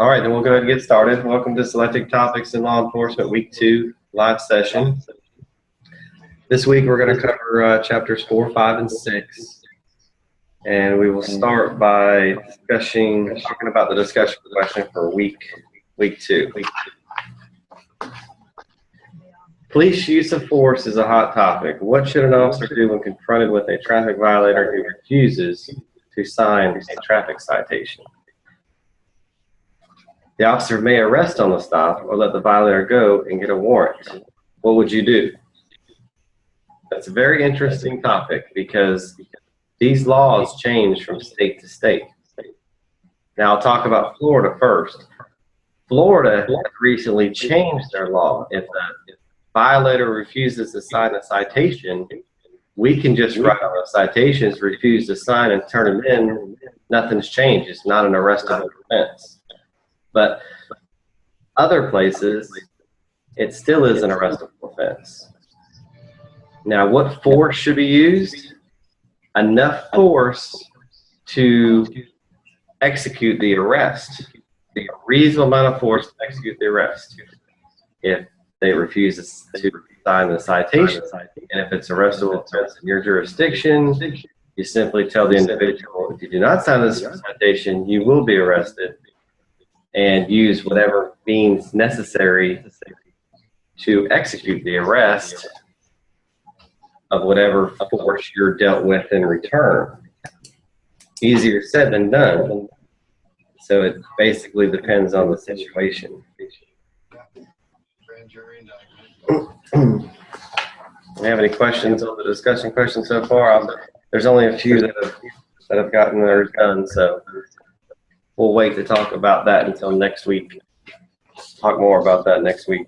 All right, then we'll go ahead and get started. Welcome to Selected Topics in Law Enforcement Week 2 live session. This week we're going to cover chapters 4, 5, and 6. And we will start by talking about the discussion question for week 2. Police use of force is a hot topic. What should an officer do when confronted with a traffic violator who refuses to sign a traffic citation? The officer may arrest on the stop or let the violator go and get a warrant. What would you do? That's a very interesting topic because these laws change from state to state. Now I'll talk about Florida first. Florida recently changed their law. If the violator refuses to sign a citation, we can just write on the citations, refuse to sign and turn them in. Nothing's changed. It's not an arrestable offense. But other places, it still is an arrestable offense. Now, what force should be used? Enough force to execute the arrest. A reasonable amount of force to execute the arrest. If they refuse to sign the citation, and if it's arrestable offense in your jurisdiction, you simply tell the individual, if you do not sign this citation, you will be arrested, and use whatever means necessary to execute the arrest of whatever force you're dealt with in return. Easier said than done. So it basically depends on the situation. Do you have any questions on the discussion questions so far? There's only a few that have gotten theirs done, so we'll wait to talk about that until next week. Talk more about that next week.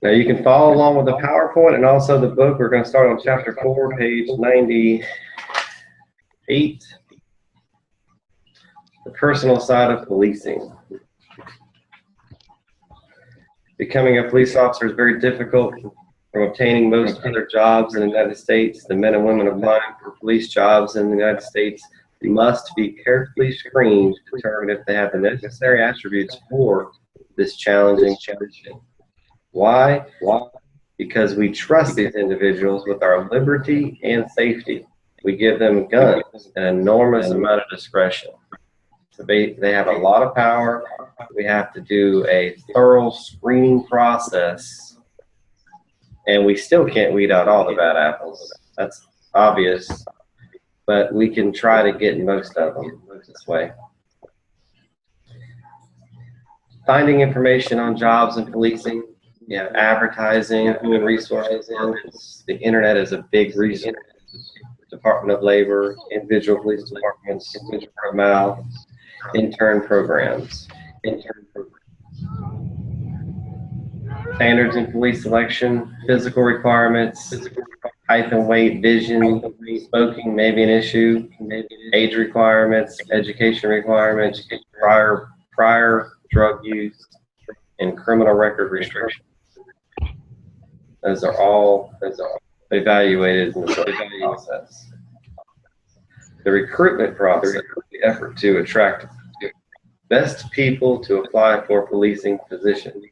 Now you can follow along with the PowerPoint and also the book. We're going to start on chapter 4, page 98. The personal side of policing. Becoming a police officer is very difficult. From obtaining most other jobs in the United States, the men and women applying for police jobs in the United States must be carefully screened to determine if they have the necessary attributes for this challenging position. Why? Because we trust these individuals with our liberty and safety. We give them guns, an enormous amount of discretion. So they have a lot of power. We have to do a thorough screening process. And we still can't weed out all the bad apples. That's obvious. But we can try to get most of them this way. Finding information on jobs and policing, advertising, human resources. The internet is a big resource. Department of Labor, individual police departments, individual word of mouth, intern programs. Standards in police selection, physical requirements, height and weight, vision, smoking may be an issue, age requirements, education requirements, prior drug use, and criminal record restrictions. Those are all evaluated in the process. The recruitment process is the effort to attract best people to apply for policing positions.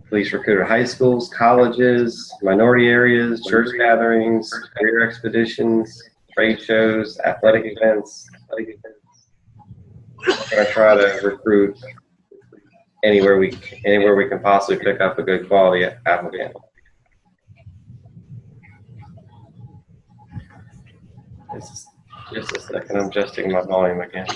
Police recruit at high schools, colleges, minority areas, church gatherings, career expeditions, trade shows, athletic events. We're going to try to recruit anywhere we can possibly pick up a good quality applicant. Just a second, I'm adjusting my volume again.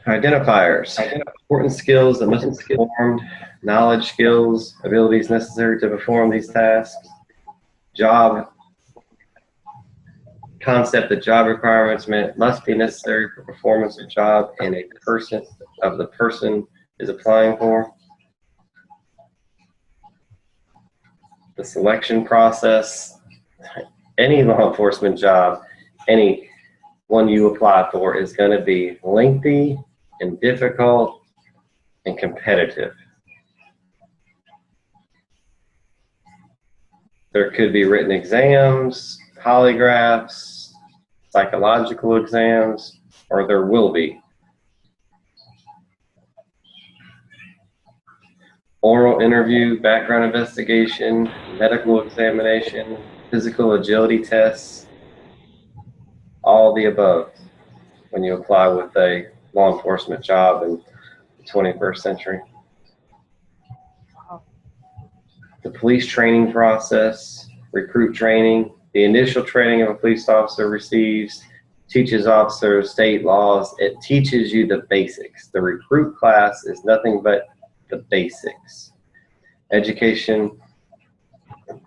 Identifiers. Important skills that must be performed, knowledge, skills, abilities necessary to perform these tasks. Job concept that job requirements must be necessary for performance of job and the person is applying for. The selection process. Any law enforcement job, any one you apply for is going to be lengthy and difficult and competitive. There could be written exams, polygraphs, psychological exams, or there will be. Oral interview, background investigation, medical examination, physical agility tests, all the above when you apply with a law enforcement job in the 21st century. The police training process, recruit training, the initial training of a police officer receives, teaches officers state laws. It teaches you the basics. The recruit class is nothing but the basics. Education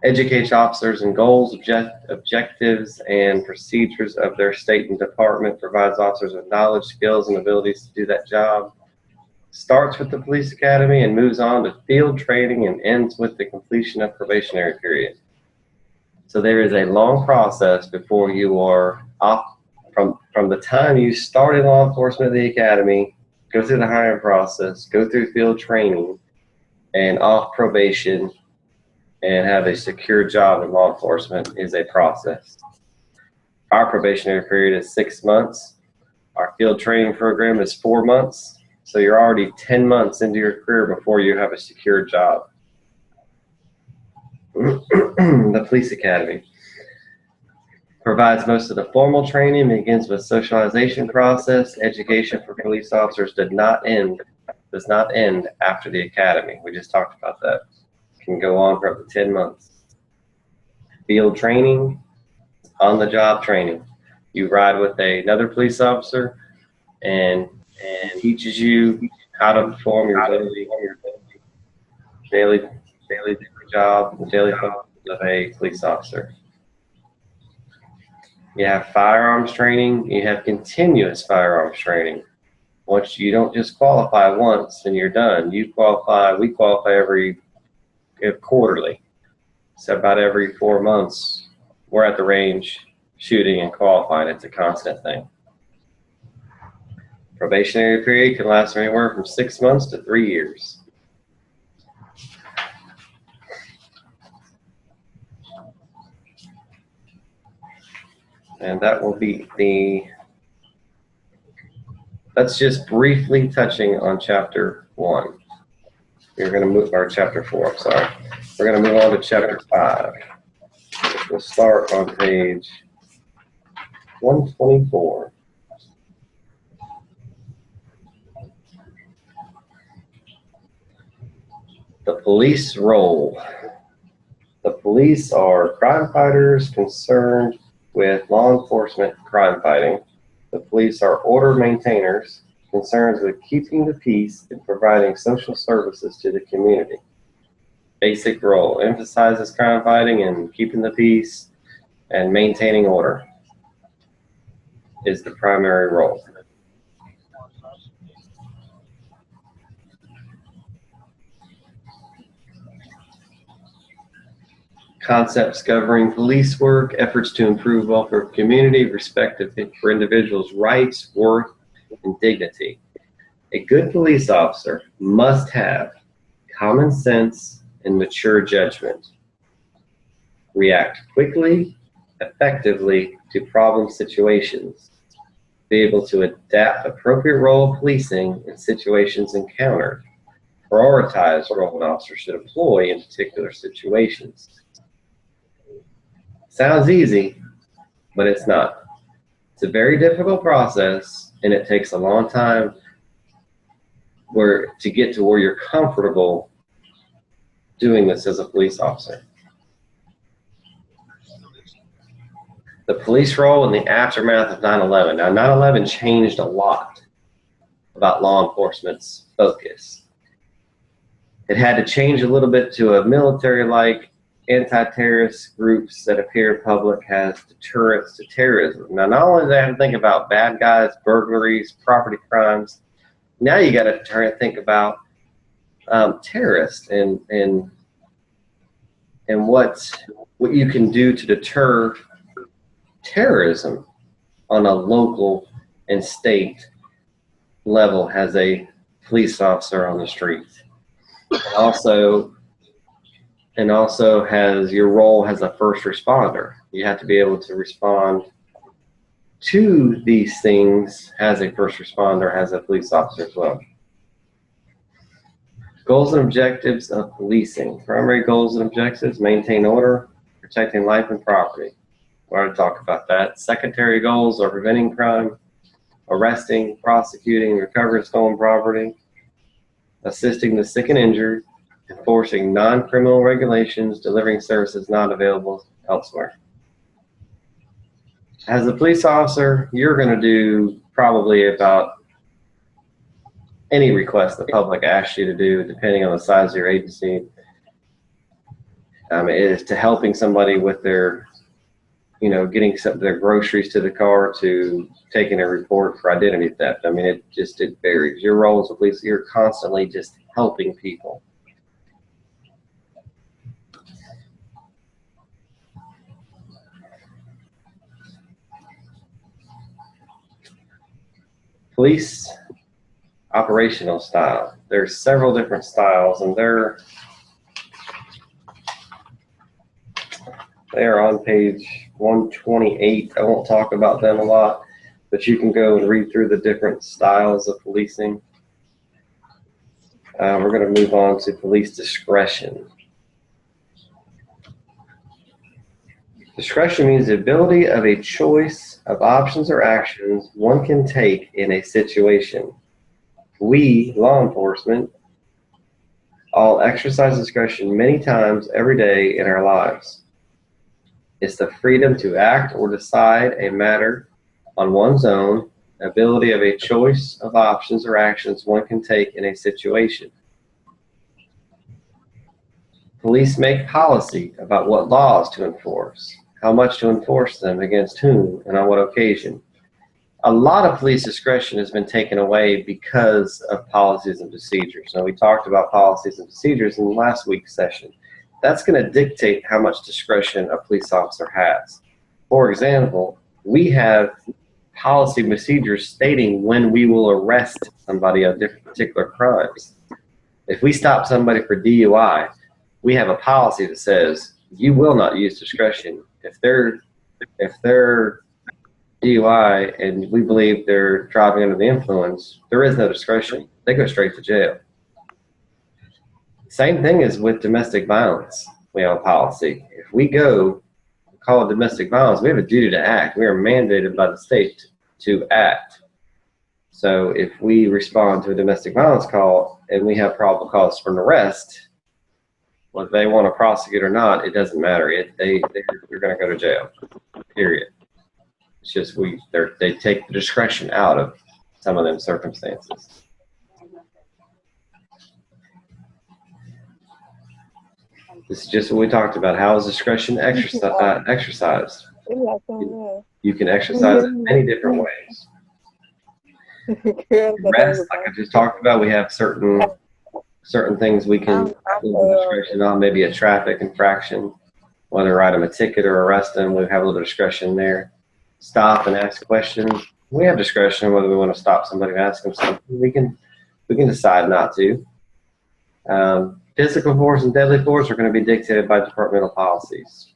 educates officers in goals, objectives, and procedures of their state and department, provides officers with knowledge, skills, and abilities to do that job. Starts with the police academy and moves on to field training and ends with the completion of probationary period. So there is a long process before you are off from the time you start in law enforcement at the academy, go through the hiring process, go through field training, and off probation and have a secure job in law enforcement is a process. Our probationary period is 6 months. Our field training program is 4 months. So you're already 10 months into your career before you have a secure job. The police academy provides most of the formal training, begins with socialization process. Education for police officers does not end after the academy. We just talked about that. It can go on for up to 10 months. Field training, on-the-job training. You ride with another police officer and teaches you how to perform your daily job, daily functions of a police officer. You have firearms training. You have continuous firearms training. Once you don't just qualify once and you're done. We qualify every quarterly. So about every 4 months, we're at the range shooting and qualifying. It's a constant thing. Probationary period can last anywhere from 6 months to 3 years. And that will be that's just briefly touching on chapter 1. We're going to move, or chapter 4, I'm sorry. We're going to move on to chapter 5. We'll start on page 124. The police role. The police are crime fighters concerned with law enforcement crime fighting. The police are order maintainers concerned with keeping the peace and providing social services to the community. Basic role emphasizes crime fighting and keeping the peace and maintaining order is the primary role. Concepts governing police work, efforts to improve welfare of community, respect for individuals' rights, worth, and dignity. A good police officer must have common sense and mature judgment, react quickly, effectively to problem situations, be able to adapt appropriate role of policing in situations encountered, prioritize what role an officer should employ in particular situations. Sounds easy, but it's not. It's a very difficult process, and it takes a long time to get to where you're comfortable doing this as a police officer. The police role in the aftermath of 9/11. Now, 9/11 changed a lot about law enforcement's focus. It had to change a little bit to a military-like anti-terrorist groups that appear public as deterrents to terrorism. Now, not only do they have to think about bad guys, burglaries, property crimes, now you got to try to think about terrorists and what you can do to deter terrorism on a local and state level has a police officer on the street. Also has your role as a first responder. You have to be able to respond to these things as a first responder, as a police officer as well. Goals and objectives of policing. Primary goals and objectives: maintain order, protecting life and property. We already talked about that. Secondary goals are preventing crime, arresting, prosecuting, recovering stolen property, assisting the sick and injured, enforcing non-criminal regulations, delivering services not available elsewhere. As a police officer, you're going to do probably about any request the public asks you to do, depending on the size of your agency. It is to helping somebody with their, getting their groceries to the car, to taking a report for identity theft. I mean, it varies. Your role as a police, you're constantly just helping people. Police operational style. There's several different styles, and they're on page 128. I won't talk about them a lot, but you can go and read through the different styles of policing. We're going to move on to police discretion. Discretion means the ability of a choice of options or actions one can take in a situation. We, law enforcement, all exercise discretion many times every day in our lives. It's the freedom to act or decide a matter on one's own, ability of a choice of options or actions one can take in a situation. Police make policy about what laws to enforce, how much to enforce them, against whom, and on what occasion. A lot of police discretion has been taken away because of policies and procedures. Now, we talked about policies and procedures in last week's session. That's going to dictate how much discretion a police officer has. For example, we have policy procedures stating when we will arrest somebody on different particular crimes. If we stop somebody for DUI, we have a policy that says you will not use discretion. If they're DUI and we believe they're driving under the influence, there is no discretion. They go straight to jail. Same thing is with domestic violence. We have a policy. If we go call it domestic violence, we have a duty to act. We are mandated by the state to act. So if we respond to a domestic violence call and we have probable cause for an arrest, whether they want to prosecute or not, it doesn't matter. They're going to go to jail, period. It's just they take the discretion out of some of them circumstances. This is just what we talked about. How is discretion exercised? You can exercise it in many different ways. Rest, like I just talked about, we have certain things we can use discretion on. Maybe a traffic infraction, whether write them a ticket or arrest them, we have a little discretion there. Stop and ask questions. We have discretion whether we want to stop somebody and ask them something. We can decide not to. Physical force and deadly force are going to be dictated by departmental policies.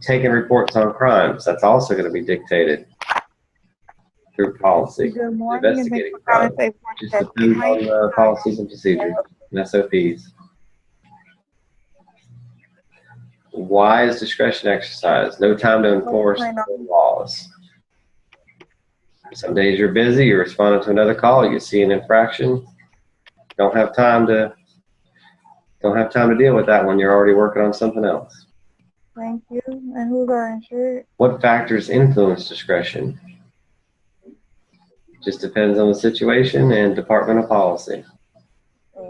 Taking reports on crimes, that's also going to be dictated through policy. Investigating crimes just depends on policies and procedures and SOPs. Why is discretion exercised? No time to enforce laws. Some days you're busy, you're responding to another call, you see an infraction, don't have time to deal with that when you're already working on something else. Thank you. And who's our insured? What factors influence discretion? Just depends on the situation and departmental policy.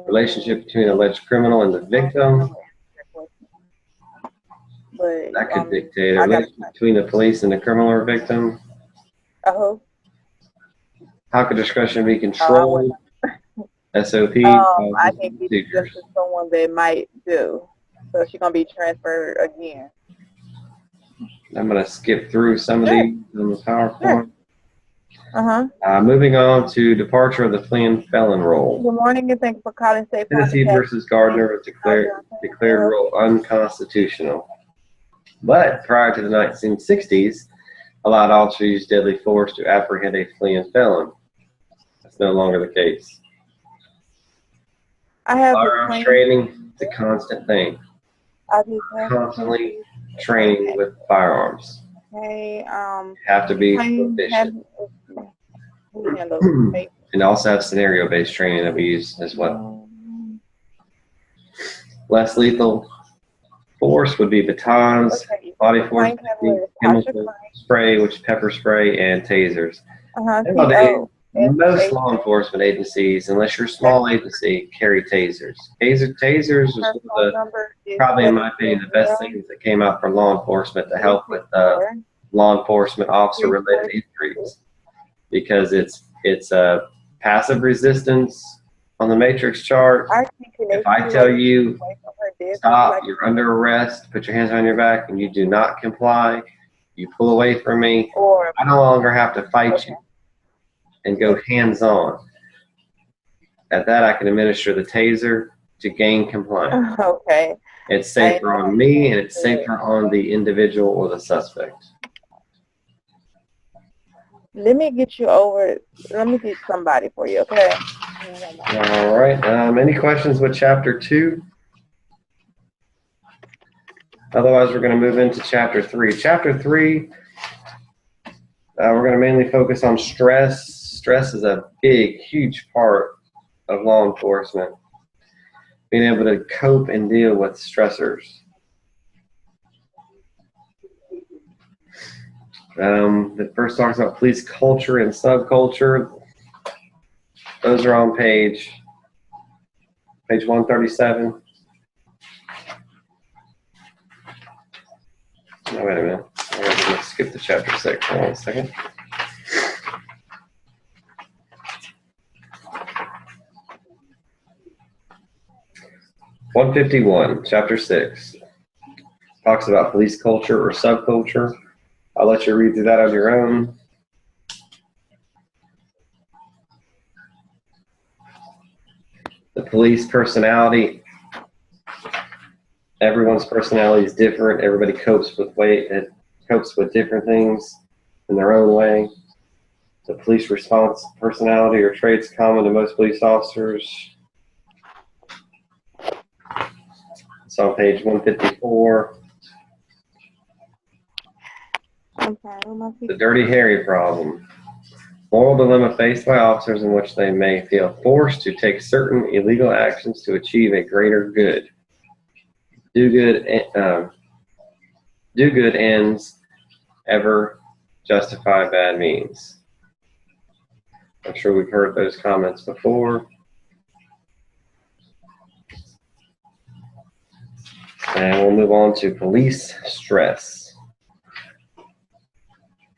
Relationship between alleged criminal and the victim. But, that could dictate a relationship between the police and the criminal or victim. How could discretion be controlled? SOP. I think it's just someone that might do. So she's going to be transferred again. I'm going to skip through some of these on the PowerPoint. Moving on to departure of the fleeing felon role. Good morning and thank you for calling State Farm. Tennessee versus Gardner was declared rule unconstitutional. But prior to the 1960s, allowed officers to use deadly force to apprehend a fleeing felon. That's no longer the case. Firearms training is a constant thing. Constantly training with firearms. Okay. Have to be proficient. And also have scenario-based training that we use as well. Less lethal force would be batons, body force, chemical spray, which is pepper spray, and tasers. Most law enforcement agencies, unless you're a small agency, carry tasers. Tasers is one of the, probably in my opinion, the best things that came out from law enforcement to help with law enforcement officer-related injuries, because it's a passive resistance on the matrix chart. If I tell you, stop, you're under arrest, put your hands on your back, and you do not comply, you pull away from me, I no longer have to fight you and go hands-on. At that, I can administer the taser to gain compliance. Okay. It's safer on me, and it's safer on the individual or the suspect. Let me get you over. Let me get somebody for you, okay? All right. Any questions with Chapter 2? Otherwise, we're going to move into Chapter 3. Chapter 3, we're going to mainly focus on stress. Stress is a big, huge part of law enforcement. Being able to cope and deal with stressors. The first talks about police culture and subculture. Those are on page 137. Oh, wait a minute. I'm going to skip to chapter 6. Hold on a second. (151), chapter 6. Talks about police culture or subculture. I'll let you read through that on your own. The police personality. Everyone's personality is different. Everybody copes with different things in their own way. The police response personality or traits common to most police officers. It's on page 154. The Dirty Harry problem. Moral dilemma faced by officers in which they may feel forced to take certain illegal actions to achieve a greater good. Do good ends ever justify bad means? I'm sure we've heard those comments before. And we'll move on to police stress.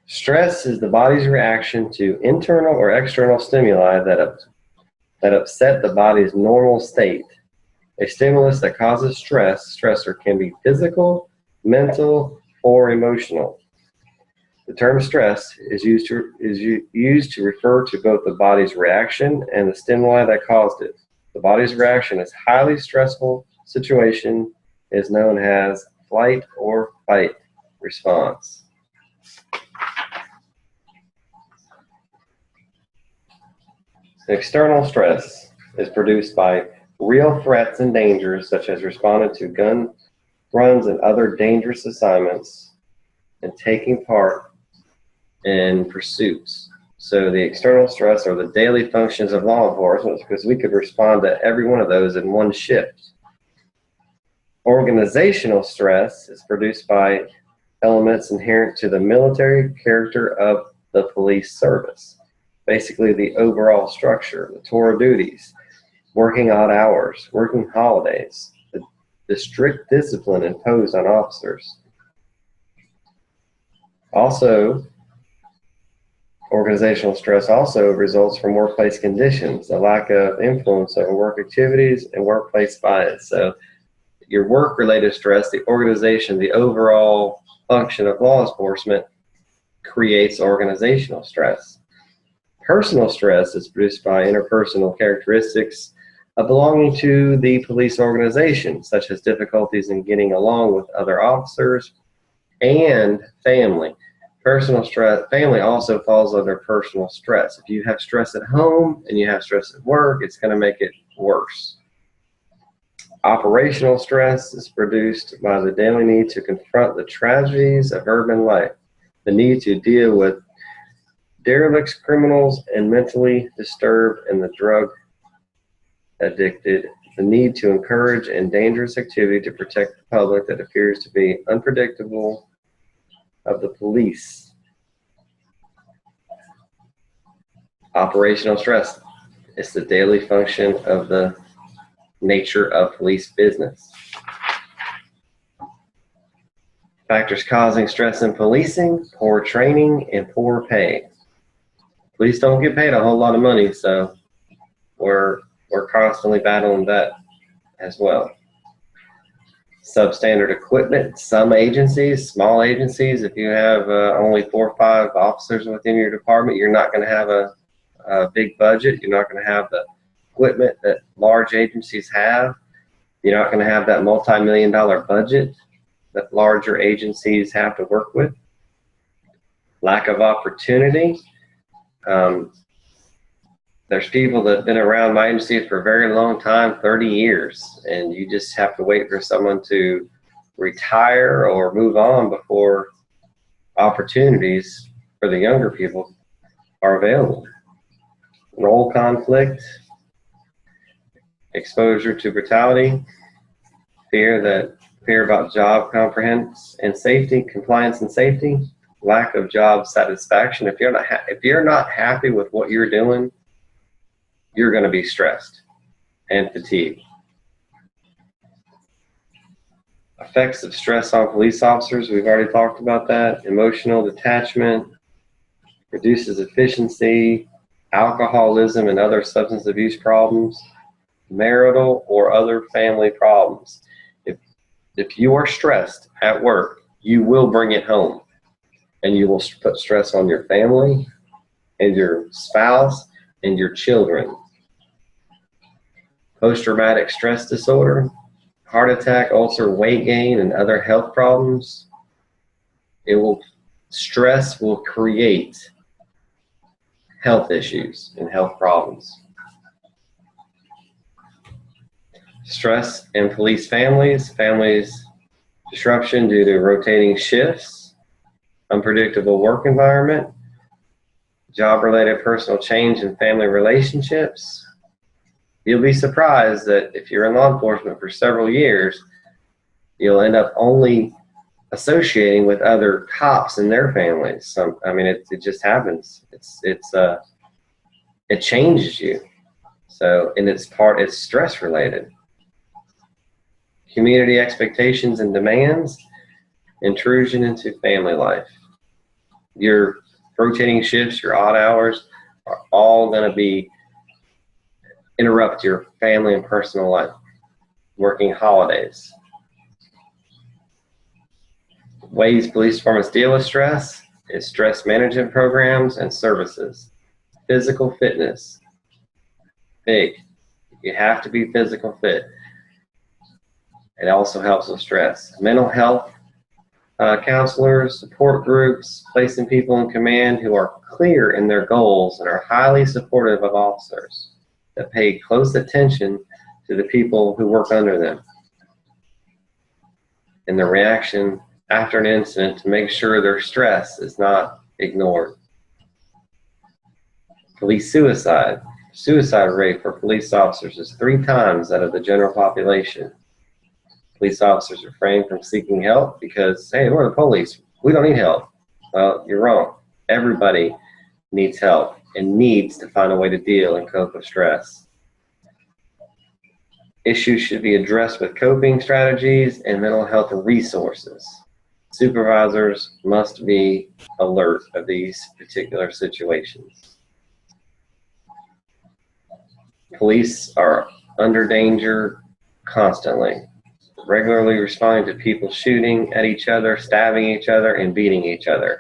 Stress is the body's reaction to internal or external stimuli that upset the body's normal state. A stimulus that causes stressor can be physical, mental, or emotional. The term stress is used to refer to both the body's reaction and the stimuli that caused it. The body's reaction is highly stressful situation is known as flight or fight response. External stress is produced by real threats and dangers, such as responding to gun runs and other dangerous assignments and taking part in pursuits. So the external stress are the daily functions of law enforcement, because we could respond to every one of those in one shift. Organizational stress is produced by elements inherent to the military character of the police service. Basically the overall structure, the tour of duties, working odd hours, working holidays, the strict discipline imposed on officers. Also, organizational stress also results from workplace conditions, a lack of influence over work activities, and workplace bias. So your work-related stress, the organization, the overall function of law enforcement creates organizational stress. Personal stress is produced by interpersonal characteristics of belonging to the police organization, such as difficulties in getting along with other officers and family. Personal stress, family also falls under personal stress. If you have stress at home and you have stress at work, it's going to make it worse. Operational stress is produced by the daily need to confront the tragedies of urban life, the need to deal with derelicts, criminals, and mentally disturbed and the drug addicted, the need to encourage and dangerous activity to protect the public that appears to be unpredictable of the police. Operational stress is the daily function of the nature of police business. Factors causing stress in policing: poor training and poor pay. Police don't get paid a whole lot of money, so we're constantly battling that as well. Substandard equipment. Some agencies, small agencies, if you have only 4 or 5 officers within your department, you're not going to have a big budget. You're not going to have the equipment that large agencies have. You're not going to have that multi-million-dollar budget that larger agencies have to work with. Lack of opportunity. There's people that have been around my agency for a very long time, 30 years, and you just have to wait for someone to retire or move on before opportunities for the younger people are available. Role conflict, exposure to brutality, fear about job comprehension and safety, compliance and safety, lack of job satisfaction. If you're not happy with what you're doing, you're going to be stressed and fatigued. Effects of stress on police officers, we've already talked about that. Emotional detachment, reduces efficiency, alcoholism and other substance abuse problems, marital or other family problems. If you are stressed at work, you will bring it home, and you will put stress on your family and your spouse and your children. Post-traumatic stress disorder, heart attack, ulcer, weight gain, and other health problems. Stress will create health issues and health problems. Stress in police families disruption due to rotating shifts, unpredictable work environment, job-related personal change in family relationships. You'll be surprised that if you're in law enforcement for several years, you'll end up only associating with other cops and their families. It just happens. It changes you. So, and it's stress related. Community expectations and demands, intrusion into family life. Your rotating shifts, your odd hours are all going to interrupt your family and personal life. Working holidays. Ways police departments deal with stress is stress management programs and services. Physical fitness. Big. You have to be physical fit. It also helps with stress. Mental health counselors, support groups, placing people in command who are clear in their goals and are highly supportive of officers that pay close attention to the people who work under them and the reaction after an incident to make sure their stress is not ignored. Police suicide. Suicide rate for police officers is 3 times that of the general population. Police officers refrain from seeking help because, hey, we're the police. We don't need help. Well, you're wrong. Everybody needs help and needs to find a way to deal and cope with stress. Issues should be addressed with coping strategies and mental health resources. Supervisors must be alert of these particular situations. Police are under danger constantly, regularly responding to people shooting at each other, stabbing each other, and beating each other.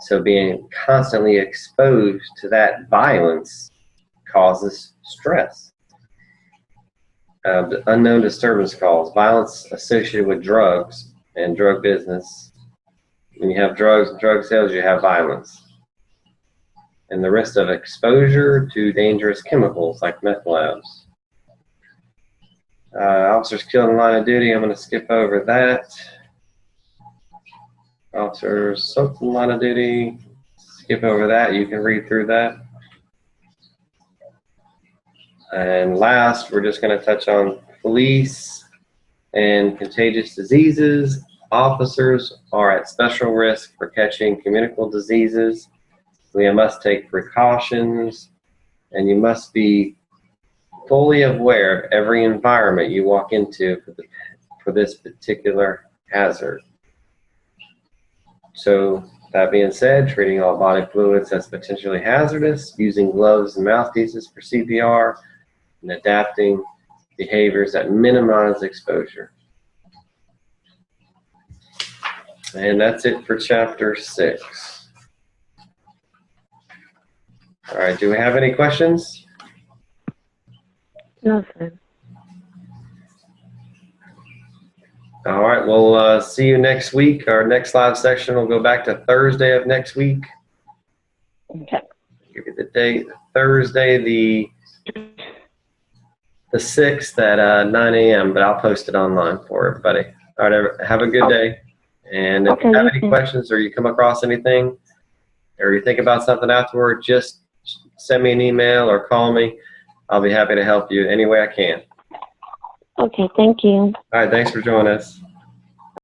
So being constantly exposed to that violence causes stress. Unknown disturbance calls, violence associated with drugs and drug business. When you have drugs and drug sales, you have violence. And the risk of exposure to dangerous chemicals like meth labs. Officers killed in line of duty, I'm going to skip over that. Officers soaked in line of duty, skip over that, you can read through that. And last, we're just going to touch on police and contagious diseases. Officers are at special risk for catching communicable diseases. We must take precautions, and you must be fully aware of every environment you walk into for this particular hazard. So that being said, treating all body fluids as potentially hazardous, using gloves and mouthpieces for CPR, and adapting behaviors that minimize exposure. And that's it for chapter 6. All right, do we have any questions? No, sir. All right, we'll see you next week. Our next live session will go back to Thursday of next week. Okay. Give you the date, Thursday the 6th at 9 a.m., but I'll post it online for everybody. All right, have a good day. And if you have any questions or you come across anything or you think about something afterward, just send me an email or call me. I'll be happy to help you any way I can. Okay, thank you. All right, thanks for joining us.